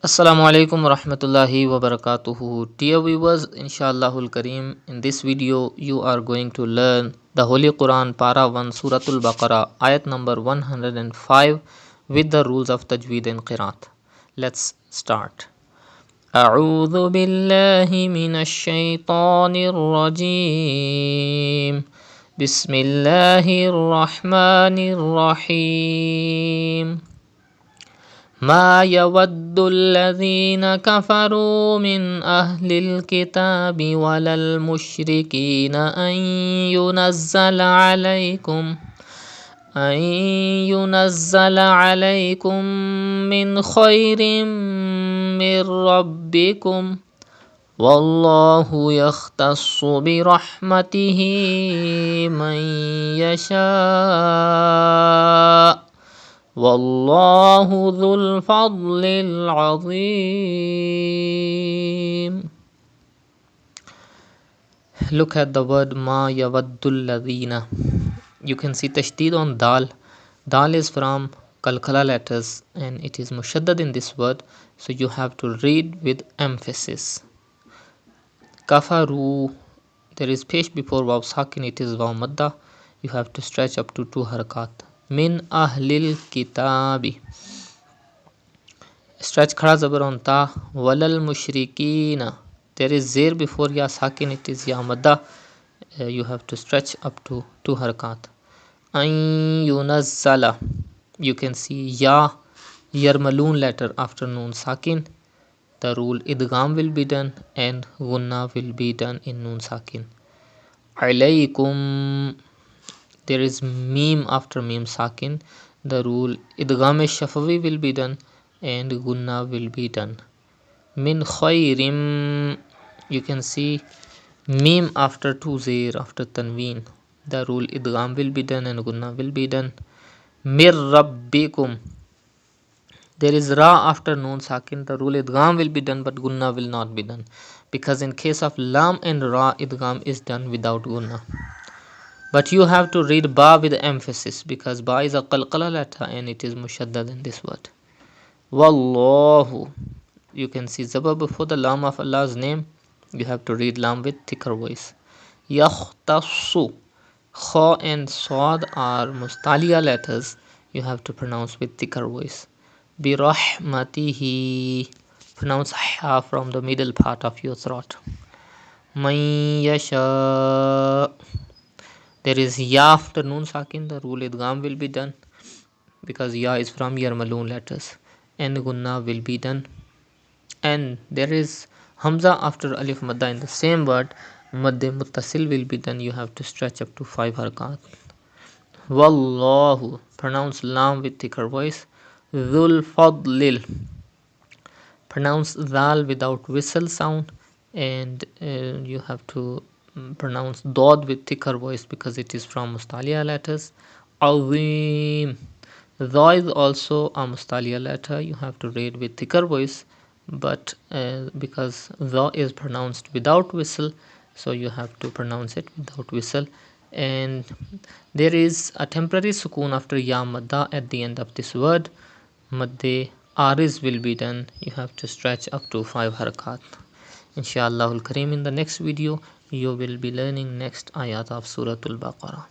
Assalamu alaikum Rahmatullahi wa barakatuhu. Dear viewers, Inshallahul Kareem, in this video you are going to learn the Holy Quran Para 1 Surah Al-Baqarah Ayat number 105 with the rules of Tajweed and Qiraat. Let's start. أعوذ بالله من الشيطان الرجيم بسم الله الرحمن الرحيم ما يود الذين كفروا من أهل الكتاب ولا المشركين أن ينزل عليكم من خير من ربكم والله يختص برحمته من يشاء والله ذو الفضل العظيم. Look at the word ma yawaddul ladina. You can see tashdid on dal. Dal is from kalkala letters and it is mushaddad in this word, so you have to read with emphasis. Kafaru, there is pesh before waw sakin, it is waw madda. You have to stretch up to 2 harakat. Min ahlil kitabi, stretch khada zabar on ta. Walal mushrikina, there is zir before ya sakin, it is ya madda. You have to stretch up to 2 harakat. An yunazzala, you can see ya yarmalun letter after noon sakin. The rule idgham will be done and gunna will be done in noon sakin. Alaikum, there is meme after meme sakin. The rule idgham shafawi will be done and gunna will be done. Min khayrim, you can see meme after 2 zir after tanween. The rule idgham will be done and gunna will be done. Mir rabbikum, there is ra after noon sakin. The rule idgham will be done but gunna will not be done, because in case of lam and ra idgham is done without gunna. But you have to read ba with emphasis because ba is a qalqala letter and it is mushaddad in this word. Wallahu, you can see zaba before the lam of Allah's name. You have to read lam with thicker voice. Yakhtassu, kha and swad are mustaliya letters. You have to pronounce with thicker voice. Bi rahmatihi, pronounce ha from the middle part of your throat. Man yasha, there is ya after noon sakin. The rule idgham will be done because ya is from yarmalun letters and gunna will be done. And there is hamza after alif madda in the same word. Madde muttasil will be done. You have to stretch up to 5 harakat. Wallahu, pronounce lam with thicker voice. Dhul fadlil, pronounce dal without whistle sound, and you have to pronounce dod with thicker voice because it is from mustaliya letters. Azim, dha is also a mustaliya letter. You have to read with thicker voice, but because dha is pronounced without whistle, so you have to pronounce it without whistle. And there is a temporary sukoon after ya madda at the end of this word. Madde ariz will be done. You have to stretch up to 5 harakat. Inshallahul Kareem, in the next video you will be learning next ayat of Surah Al-Baqarah.